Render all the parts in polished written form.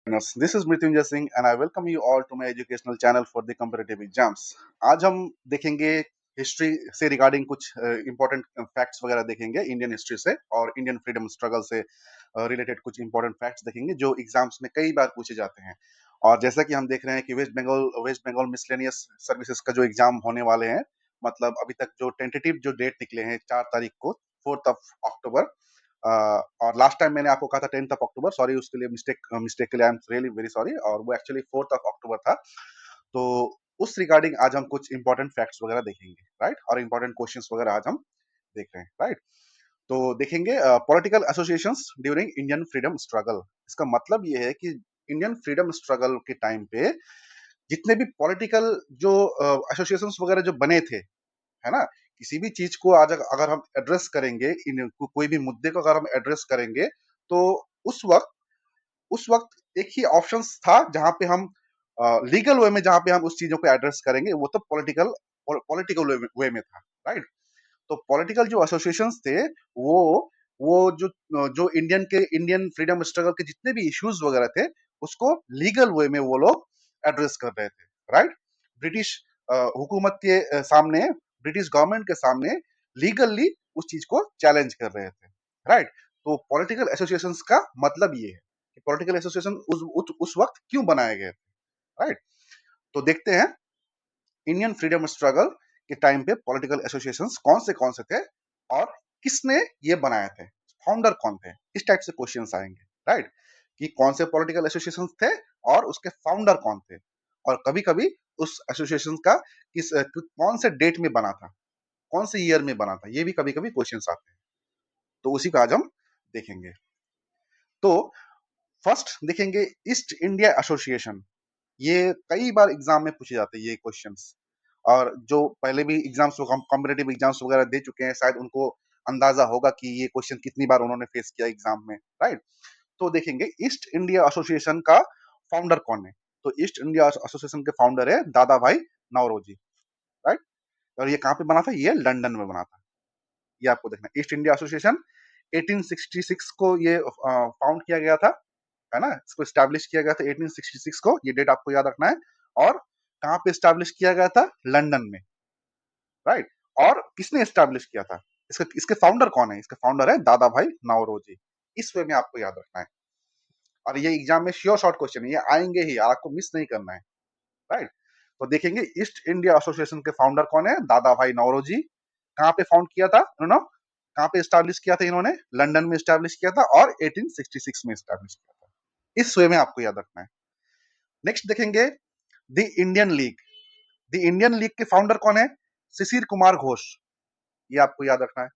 This is Mrityunjay Singh and I welcome you all to my educational channel for the competitive exams. आज हम देखेंगे history से regarding कुछ important facts वगैरह देखेंगे इंडियन हिस्ट्री से और इंडियन फ्रीडम स्ट्रगल से रिलेटेड कुछ इंपॉर्टेंट फैक्ट्स देखेंगे जो एग्जाम्स में कई बार पूछे जाते हैं। और जैसा कि हम देख रहे हैं कि वेस्ट बंगाल मिसलेनियस सर्विसेज का जो एग्जाम होने वाले हैं, मतलब अभी तक जो टेंटेटिव जो डेट निकले हैं 4 तारीख को, 4 अक्टूबर। और लास्ट टाइम मैंने आपको कहा था 10 अक्टूबर, सॉरी उसके लिए, मिस्टेक के लिए I am really very sorry, और वो एक्चुअली 4 अक्टूबर था। तो उस रिगार्डिंग आज हम कुछ इंपॉर्टेंट फैक्ट्स वगैरह देखेंगे, राइट, और इंपॉर्टेंट क्वेश्चंस वगैरह आज हम देख रहे हैं, राइट। तो देखेंगे political associations during Indian freedom struggle. इसका मतलब ये है कि इंडियन फ्रीडम स्ट्रगल के टाइम पे जितने भी पॉलिटिकल जो एसोसिएशंस वगैरह जो बने थे, है ना, किसी भी चीज को आज अगर हम एड्रेस करेंगे, कोई भी मुद्दे को अगर हम एड्रेस करेंगे, तो उस वक्त उस वक्त एक ही ऑप्शन था जहां पे हम लीगल वे में, जहां पे हम उस चीजों को एड्रेस करेंगे, वो तो पॉलिटिकल वे में था, राइट। तो पॉलिटिकल जो एसोसिएशन थे, वो वो जो इंडियन फ्रीडम स्ट्रगल के जितने भी इश्यूज वगैरह थे, उसको लीगल वे में वो लोग एड्रेस कर रहे थे, राइट। ब्रिटिश हुकूमत के सामने, ब्रिटिश गवर्नमेंट के सामने लीगली उस चीज को चैलेंज कर रहे थे, राइट। तो पॉलिटिकल एसोसिएशन का मतलब ये है कि पॉलिटिकल एसोसिएशन उस वक्त क्यों बनाए गए थे, राइट। तो देखते हैं इंडियन फ्रीडम स्ट्रगल के टाइम पे पॉलिटिकल एसोसिएशंस कौन से थे और किसने ये बनाए थे, फाउंडर कौन थे, इस टाइप से क्वेश्चंस आएंगे, राइट। कि कौन से पॉलिटिकल एसोसिएशंस थे और उसके फाउंडर कौन थे, और कभी कभी उस एसोसिएशन का कौन से डेट में बना था, कौन से ईयर में बना था, ये भी कभी कभी क्वेश्चंस आते हैं। तो उसी का आज हम देखेंगे। तो फर्स्ट देखेंगे ईस्ट इंडिया एसोसिएशन। ये कई बार एग्जाम में पूछे जाते हैं ये क्वेश्चंस, और जो पहले भी एग्जाम्स, कॉम्पिटेटिव एग्जाम्स वगैरह दे चुके हैं, शायद उनको अंदाजा होगा कि ये क्वेश्चन कितनी बार उन्होंने फेस किया एग्जाम में, राइट। तो देखेंगे ईस्ट इंडिया एसोसिएशन का फाउंडर कौन है। तो ईस्ट इंडिया एसोसिएशन के फाउंडर है दादा भाई नौरोजी, राइट। और ये कहाँ पे बना था, ये लंदन में बना था। ये आपको देखना, ईस्ट इंडिया एसोसिएशन 1866 को ये फाउंड किया गया था, है ना, इसको स्टैब्लिश किया गया था 1866 को, ये डेट आपको याद रखना है। और कहाँ पे स्टैब्लिश किया गया था, लंदन में, राइट। और किसने स्टैब्लिश किया था, इसके फाउंडर कौन है, इसके फाउंडर है दादा भाई नौरोजी। इस वे में आपको याद रखना है, और ये एग्जाम में श्योर शॉर्ट क्वेश्चन है, ये आएंगे ही, आपको मिस नहीं करना है, राइट। तो देखेंगे ईस्ट इंडिया एसोसिएशन के फाउंडर कौन है, दादा भाई नौरोजी। कहाँ पे फाउंड किया था इन्होंने, कहाँ पे स्टैब्लिश किया था इन्होंने, लंदन में स्टैब्लिश किया था और 1866 में स्टैब्लिश किया था। इस वे में आपको याद रखना है। नेक्स्ट देखेंगे the Indian league. The Indian league के फाउंडर कौन है, शिशिर कुमार घोष। ये आपको याद रखना है,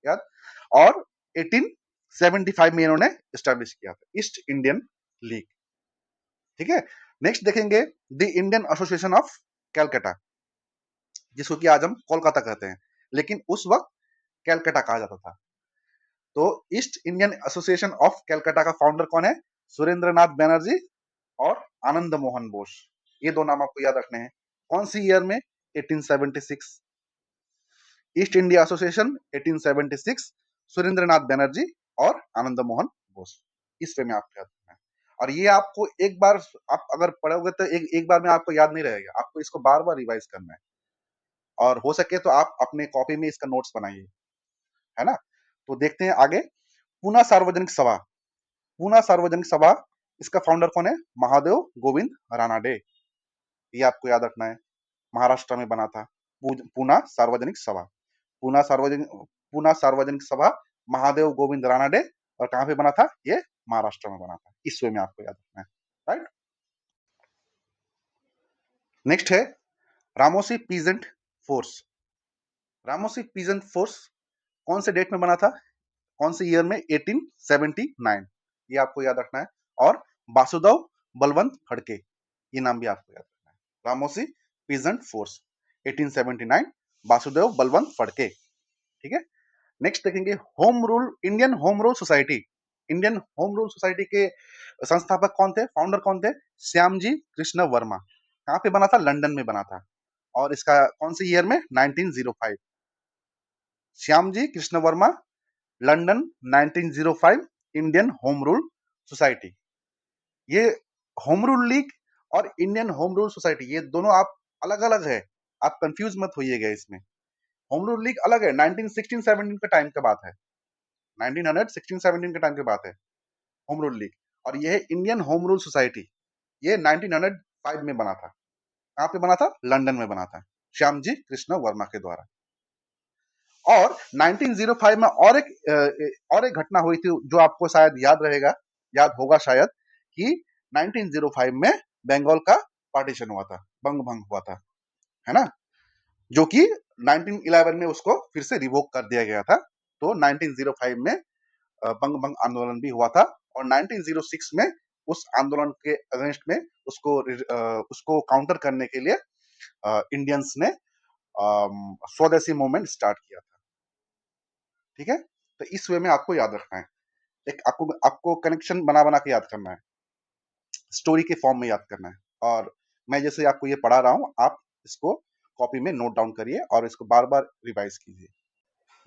याद। और 1875 में इन्होंने स्टैब्लिश किया था ईस्ट इंडियन लीग, ठीक है। नेक्स्ट देखेंगे the Indian association of Calcutta, जिसको कि आज हम कोलकाता कहते हैं, लेकिन उस वक्त कैलकाटा कहा जाता था। तो east Indian association of Calcutta का फाउंडर कौन है, सुरेंद्र नाथ बैनर्जी और आनंद मोहन बोस। ये दो नाम आपको याद रखने हैं। कौन सी ईयर में, 1876। ईस्ट इंडिया एसोसिएशन 1876, सुरेंद्र नाथ बैनर्जी और आनंद मोहन बोस। इस वे में आपको याद रखना है। और ये आपको एक बार आप अगर पढ़ोगे तो एक बार में आपको याद नहीं रहेगा, आपको इसको बार बार रिवाइज करना है, और हो सके तो आप अपने कॉपी में इसका नोट्स बनाइए, है ना। तो देखते हैं आगे, पूना सार्वजनिक सभा। पूना सार्वजनिक सभा, इसका फाउंडर कौन है, महादेव गोविंद रानाडे। ये आपको याद रखना है, महाराष्ट्र में बना था पूना सार्वजनिक सभा। पूना सार्वजनिक पूना सार्वजनिक सभा, महादेव गोविंद रानाडे। और कहाँ पे बना था, ये महाराष्ट्र में बना था। इस वे में आपको याद रखना है, राइट। नेक्स्ट है Ramoshi peasant force. Ramoshi peasant force कौन से डेट में बना था, कौन से ईयर में, 1879। ये आपको याद रखना है। और वासुदेव बलवंत फड़के, ये नाम भी आपको याद रखना है। रामोसी पीजेंट फोर्स 1879, वासुदेव बलवंत फड़के, ठीक है। नेक्स्ट देखेंगे home rule, Indian home rule society. Indian home rule society के संस्थापक कौन थे, फाउंडर कौन थे, श्यामजी कृष्ण वर्मा। कहाँ पे बना था, लंदन में बना था। और इसका कौन से ईयर में, 1905। Shyamji Krishna Verma, London 1905, Indian home rule society. ये होम रूल लीग और इंडियन होम रूल सोसाइटी ये दोनों आप अलग अलग है, आप कंफ्यूज मत होइएगा इसमें। होम रूल लीग अलग है, 1916-17 के टाइम की बात है, 1916-17 के टाइम की बात है होम रूल लीग। और ये है इंडियन होम रूल सोसाइटी, ये 1905 में बना था। कहाँ पे बना था? लंदन में बना था, श्यामजी कृष्ण वर्मा के द्वारा। और 1905 में और एक घटना हुई थी जो आपको शायद याद होगा शायद, कि 1905 में बंगाल का पार्टीशन हुआ था, बंग भंग हुआ था, है ना, जो कि 1911 में उसको फिर से रिवोक कर दिया गया था। तो 1905 में बंग भंग आंदोलन भी हुआ था, और 1906 में उस आंदोलन के अगेंस्ट में उसको काउंटर करने के लिए इंडियंस ने स्वदेशी मूवमेंट स्टार्ट किया था। ठीक है, तो इस वे में आपको याद रखना है, एक आपको आपको कनेक्शन बना बना के याद करना है, स्टोरी के फॉर्म में याद करना है। और मैं जैसे आपको ये पढ़ा रहा हूँ, आप इसको कॉपी में नोट डाउन करिए और इसको बार बार रिवाइज कीजिए।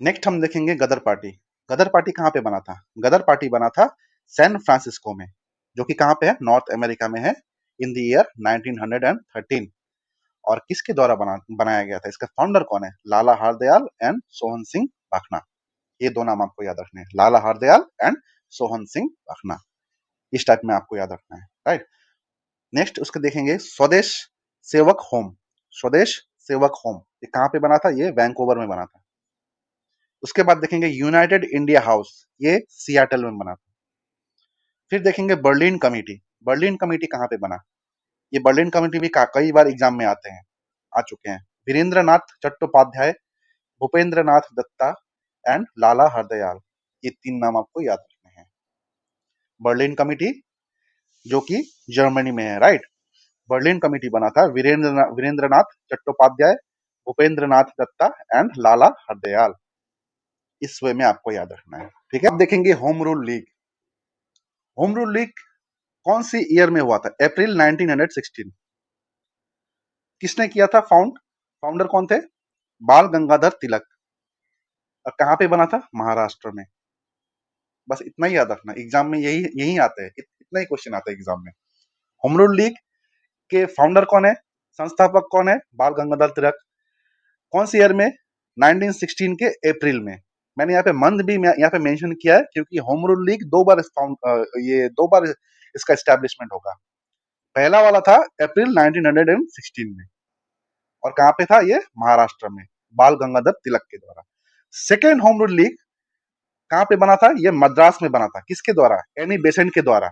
नेक्स्ट हम देखेंगे गदर पार्टी। गदर पार्टी कहाँ पे बना था? गदर पार्टी बना था सैन फ्रांसिस्को में, जो कि कहाँ पे है? नॉर्थ अमेरिका में है, इन द ईयर 1913। और किसके द्वारा बनाया गया था? इसका फाउंडर कौन है? लाला हरदयाल एंड सोहन सिंह भाखना। ये दो नाम आपको याद रखने हैं, लाला हरदयाल एंड सोहन सिंह भाखना। इस टाइप में आपको याद रखना है, राइट। नेक्स्ट उसके देखेंगे स्वदेश सेवक होम। स्वदेश सेवक होम ये कहाँ पे बना था? ये वैंकूवर में बना था। उसके बाद देखेंगे यूनाइटेड इंडिया हाउस, ये सियाटल में बना था। फिर देखेंगे बर्लिन कमेटी। बर्लिन कमेटी कहाँ पे बना? ये बर्लिन कमेटी भी कई बार एग्जाम में आ चुके हैं। वीरेंद्र नाथ चट्टोपाध्याय, भूपेंद्र नाथ दत्ता एंड लाला हरदयाल, ये तीन नाम आपको याद रखने हैं। बर्लिन कमेटी जो कि जर्मनी में है, राइट। बर्लिन कमेटी बना था वीरेंद्र नाथ चट्टोपाध्याय, भूपेंद्र नाथ दत्ता एंड लाला हरदयाल। इस वे में आपको याद रखना है, ठीक है। अब देखेंगे home rule league. Home rule league कौन सी ईयर में हुआ था? अप्रैल 1916। किसने किया था फाउंडर कौन थे? बाल गंगाधर तिलक। और कहाँ पे बना था? महाराष्ट्र में। बस इतना ही याद रखना, एग्जाम में यही यही आता है, इतना ही क्वेश्चन आता है एग्जाम में। होम रूल लीग के फाउंडर कौन है? संस्थापक कौन है? बाल गंगाधर तिलक। कौन सी ईयर में? 1916 के अप्रैल में। मैंने यहाँ पे मंथ भी यहाँ पे मेंशन किया है, क्योंकि होम रूल लीग ये दो बार इसका एस्टेब्लिशमेंट होगा। पहला वाला था अप्रैल 1916 में, और कहाँ पे था? ये महाराष्ट्र में, बाल गंगाधर तिलक के द्वारा। सेकेंड होम रूल लीग कहाँ पे बना था? ये मद्रास में बना था। किसके द्वारा? एनी बेसेंट के द्वारा।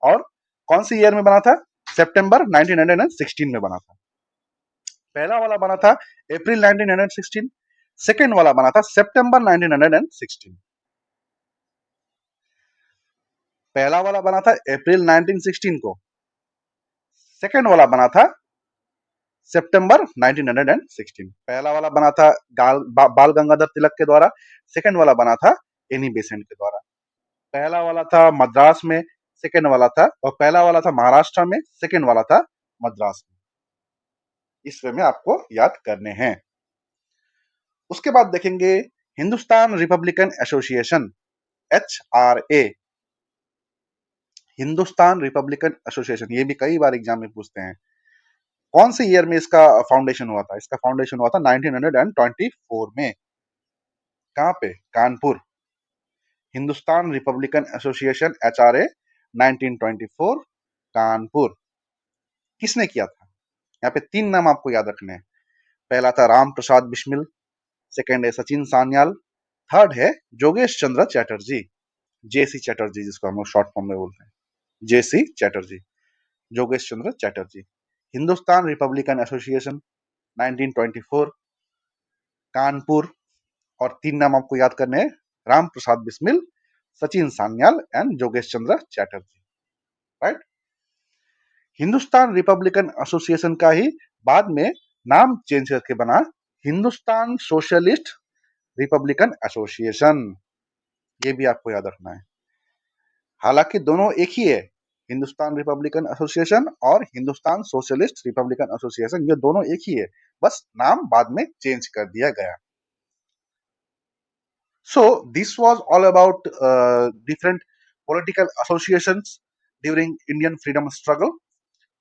और कौन सी ईयर में बना था? सितंबर 1916 में बना था। पहला वाला बना था अप्रैल 1916, सेकेंड वाला बना था सितंबर 1916। पहला वाला बना था अप्रैल 1916 को, सेकेंड वाला बना था सितंबर 1916। पहला वाला बना था बाल गंगाधर तिलक के द्वारा, सेकेंड वाला बना था एनी बेसेंट के द्वारा। पहला वाला था मद्रास में, सेकेंड वाला था, और पहला वाला था महाराष्ट्र में, सेकेंड वाला था मद्रास में। इस वे में आपको याद करने हैं। उसके बाद देखेंगे Hindustan republican association, HRA। Hindustan republican association, ये भी कई बार एग्जाम में पूछते हैं। कौन से ईयर में इसका फाउंडेशन हुआ था? इसका फाउंडेशन हुआ था 1924 में। कहाँ पे? Kanpur. Hindustan republican association HRA 1924, Kanpur. किसने किया था? यहाँ पे तीन नाम आपको याद रखने हैं। पहला था राम प्रसाद बिस्मिल, सेकंड है सचिन सान्याल, थर्ड है जोगेश चंद्र चैटर्जी, JC चैटर्जी, जिसको हम लोग शॉर्ट फॉर्म में बोलते हैं, JC चैटर्जी, जोगेश चंद्र चैटर्जी। Hindustan republican association 1924, Kanpur. और तीन नाम आपको याद करने हैं, राम प्रसाद बिस्मिल, सचिन सान्याल एंड जोगेश Chandra Chatterjee, right. Hindustan republican association का ही बाद में नाम चेंज करके बना हिंदुस्तान सोशलिस्ट रिपब्लिकन एसोसिएशन। ये भी आपको याद रखना है। हालांकि दोनों एक ही है, हिंदुस्तान रिपब्लिकन एसोसिएशन और हिंदुस्तान सोशलिस्ट रिपब्लिकन एसोसिएशन, ये दोनों एक ही है, बस नाम बाद में चेंज कर दिया गया। So this was all about different political associations during Indian freedom struggle.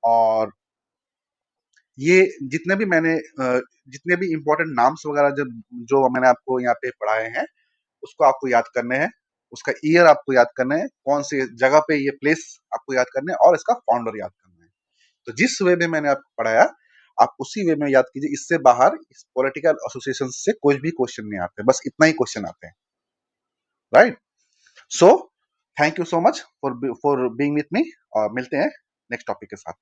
और ये जितने भी मैंने जितने भी इम्पोर्टेंट नाम्स वगैरह जो जो मैंने आपको यहाँ पे पढ़ाए हैं, उसको आपको याद करने हैं, उसका ईयर आपको याद करना है, कौन सी जगह पे ये प्लेस आपको याद करना है, और इसका फाउंडर याद करना है। तो जिस वे में मैंने आपको पढ़ाया, आप उसी वे में याद कीजिए। इससे बाहर इस पॉलिटिकल एसोसिएशन से कोई भी क्वेश्चन नहीं आते, बस इतना ही क्वेश्चन आते हैं, right? So thank you so much for being with me, और मिलते हैं नेक्स्ट टॉपिक के साथ।